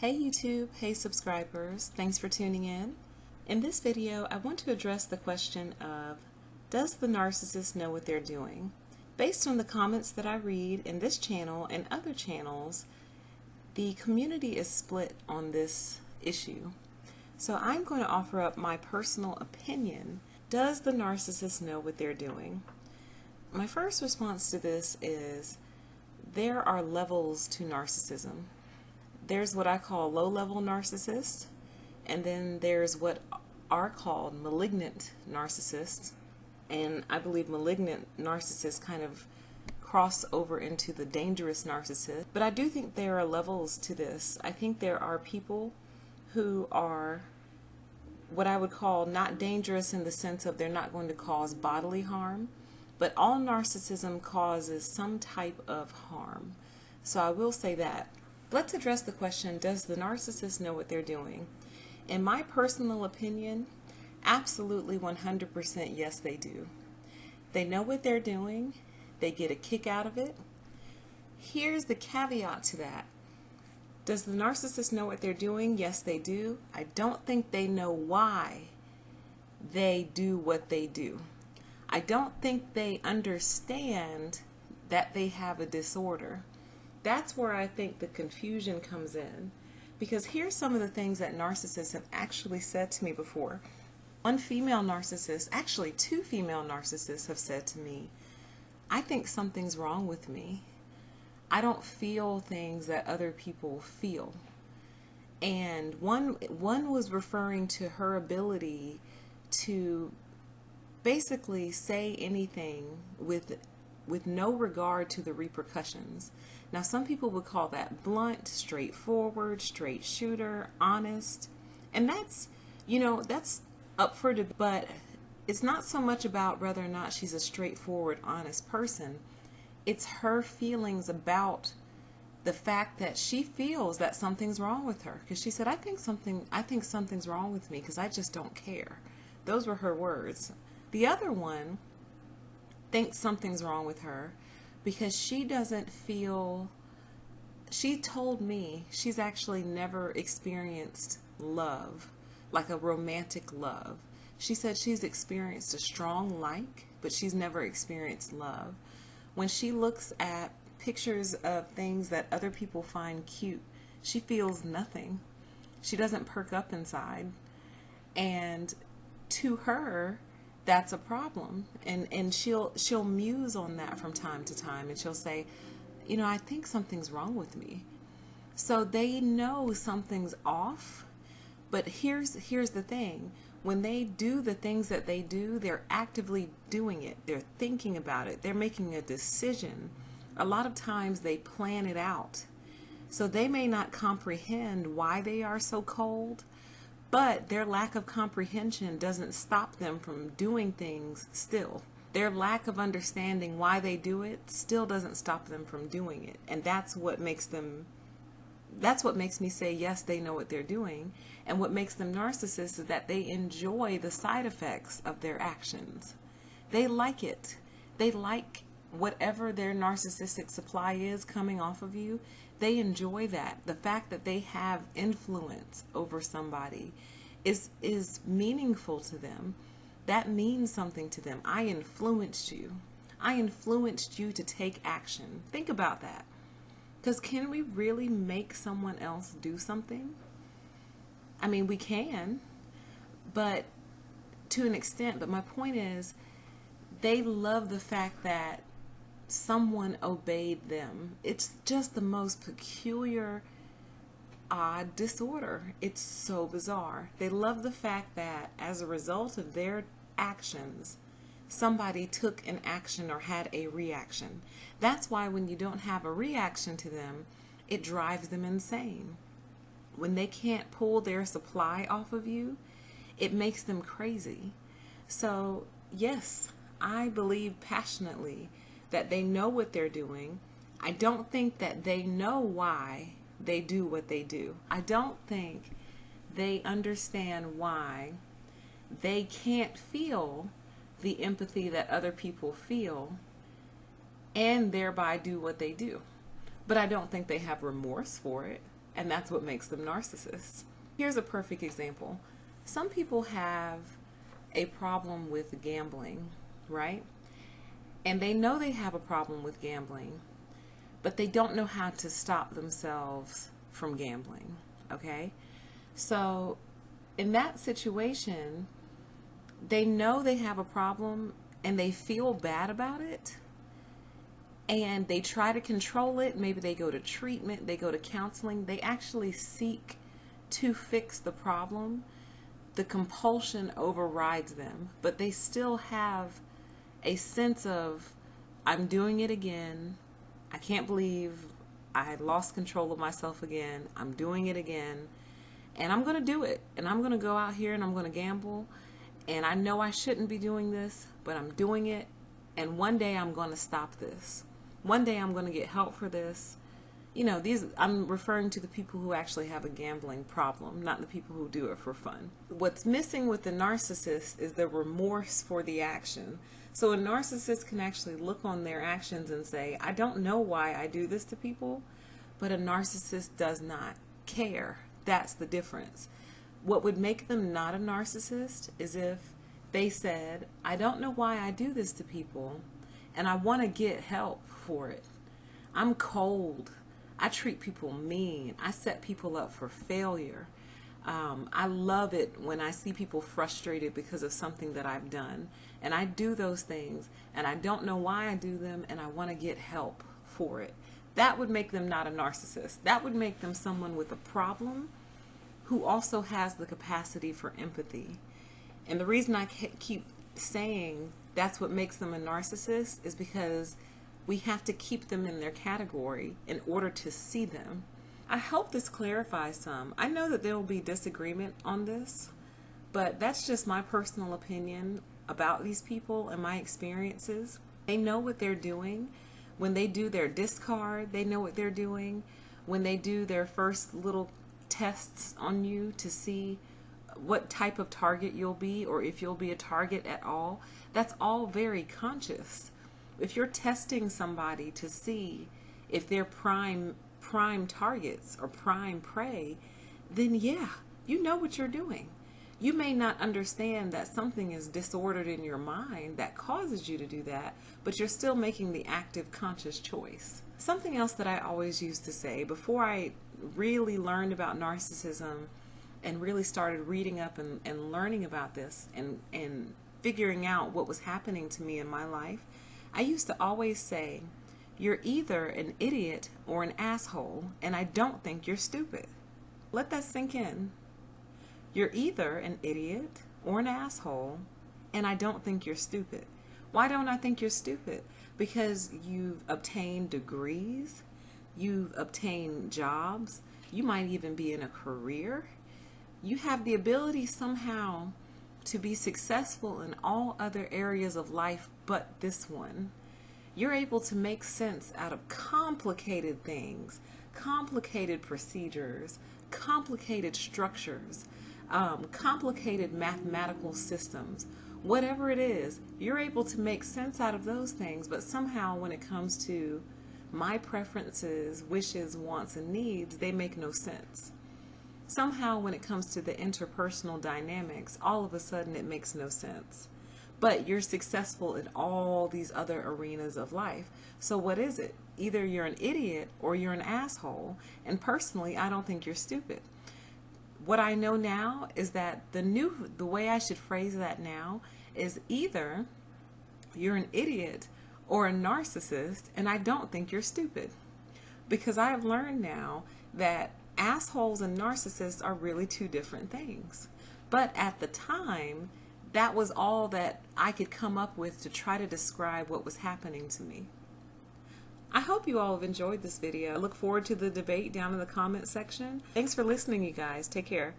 Hey YouTube, hey subscribers, thanks for tuning in. In this video, I want to address the question of, does the narcissist know what they're doing? Based on the comments that I read in this channel and other channels, the community is split on this issue. So I'm going to offer up my personal opinion. Does the narcissist know what they're doing? My first response to this is, there are levels to narcissism. There's what I call low-level narcissists, and then there's what are called malignant narcissists. And I believe malignant narcissists kind of cross over into the dangerous narcissist. But I do think there are levels to this. I think there are people who are what I would call not dangerous in the sense of they're not going to cause bodily harm, but all narcissism causes some type of harm. So I will say that. Let's address the question, does the narcissist know what they're doing? In my personal opinion, absolutely 100% yes, they do. They know what they're doing. They get a kick out of it. Here's the caveat to that. Does the narcissist know what they're doing? Yes, they do. I don't think they know why they do what they do. I don't think they understand that they have a disorder. That's where I think the confusion comes in, because here's some of the things that narcissists have actually said to me before. One female narcissist, actually two female narcissists have said to me, I think something's wrong with me. I don't feel things that other people feel. And one was referring to her ability to basically say anything with no regard to the repercussions. Now, some people would call that blunt, straightforward, straight shooter, honest. And that's, that's up for debate. But it's not so much about whether or not she's a straightforward, honest person. It's her feelings about the fact that she feels that something's wrong with her. Because she said, I think something's wrong with me because I just don't care. Those were her words. The other one thinks something's wrong with her because she doesn't feel, she told me she's actually never experienced love, like a romantic love. She said she's experienced a strong like, but she's never experienced love. When she looks at pictures of things that other people find cute, she feels nothing. She doesn't perk up inside. And to her, that's a problem, and she'll muse on that from time to time, and she'll say, I think something's wrong with me. So they know something's off. But here's the thing: when they do the things that they do, they're actively doing it. They're thinking about it. They're making a decision. A lot of times they plan it out. So they may not comprehend why they are so cold, but their lack of comprehension doesn't stop them from doing things still. Their lack of understanding why they do it still doesn't stop them from doing it. And that's what makes me say, yes, they know what they're doing. And what makes them narcissists is that they enjoy the side effects of their actions. They like it. They like whatever their narcissistic supply is coming off of you. They enjoy that. The fact that they have influence over somebody is meaningful to them. That means something to them. I influenced you. I influenced you to take action. Think about that. Because can we really make someone else do something? I mean, we can, but to an extent. But my point is, they love the fact that someone obeyed them. It's just the most peculiar, odd disorder. It's so bizarre. They love the fact that as a result of their actions, somebody took an action or had a reaction. That's why when you don't have a reaction to them, it drives them insane. When they can't pull their supply off of you, it makes them crazy. So yes, I believe passionately that they know what they're doing. I don't think that they know why they do what they do. I don't think they understand why they can't feel the empathy that other people feel and thereby do what they do. But I don't think they have remorse for it. and that's what makes them narcissists. Here's a perfect example. Some people have a problem with gambling, right? And they know they have a problem with gambling, but they don't know how to stop themselves from gambling, okay? So in that situation, they know they have a problem and they feel bad about it, and they try to control it. Maybe they go to treatment, they go to counseling, they actually seek to fix the problem. The compulsion overrides them, but they still have a sense of, I'm doing it again. I can't believe I lost control of myself again. I'm doing it again, and I'm going to do it. And I'm going to go out here and I'm going to gamble. And I know I shouldn't be doing this, but I'm doing it. And one day I'm going to stop this. One day I'm going to get help for this. You know, I'm referring to the people who actually have a gambling problem, not the people who do it for fun. What's missing with the narcissist is the remorse for the action. So a narcissist can actually look on their actions and say, I don't know why I do this to people, but a narcissist does not care. That's the difference. What would make them not a narcissist is if they said, I don't know why I do this to people, and I want to get help for it. I'm cold. I treat people mean. I set people up for failure. I love it when I see people frustrated because of something that I've done. And I do those things, and I don't know why I do them, and I want to get help for it. That would make them not a narcissist. That would make them someone with a problem who also has the capacity for empathy. And the reason I keep saying that's what makes them a narcissist is because we have to keep them in their category in order to see them. I hope this clarifies some. I know that there will be disagreement on this, but that's just my personal opinion about these people and my experiences. They know what they're doing. When they do their discard, they know what they're doing. When they do their first little tests on you to see what type of target you'll be, or if you'll be a target at all, that's all very conscious. If you're testing somebody to see if they're prime targets or prime prey, then yeah, you know what you're doing. You may not understand that something is disordered in your mind that causes you to do that, but you're still making the active conscious choice. Something else that I always used to say before I really learned about narcissism and really started reading up and learning about this and figuring out what was happening to me in my life, I used to always say, you're either an idiot or an asshole, and I don't think you're stupid. Let that sink in. You're either an idiot or an asshole, and I don't think you're stupid. Why don't I think you're stupid? Because you've obtained degrees, you've obtained jobs, you might even be in a career. You have the ability somehow to be successful in all other areas of life but this one. You're able to make sense out of complicated things, complicated procedures, complicated structures, complicated mathematical systems. Whatever it is, you're able to make sense out of those things, but somehow when it comes to my preferences, wishes, wants, and needs, they make no sense. Somehow when it comes to the interpersonal dynamics, all of a sudden it makes no sense. But you're successful in all these other arenas of life. So what is it? Either you're an idiot or you're an asshole. And personally, I don't think you're stupid. What I know now is that the way I should phrase that now is either you're an idiot or a narcissist, and I don't think you're stupid. Because I have learned now that assholes and narcissists are really two different things. But at the time, that was all that I could come up with to try to describe what was happening to me. I hope you all have enjoyed this video. I look forward to the debate down in the comment section. Thanks for listening, you guys. Take care.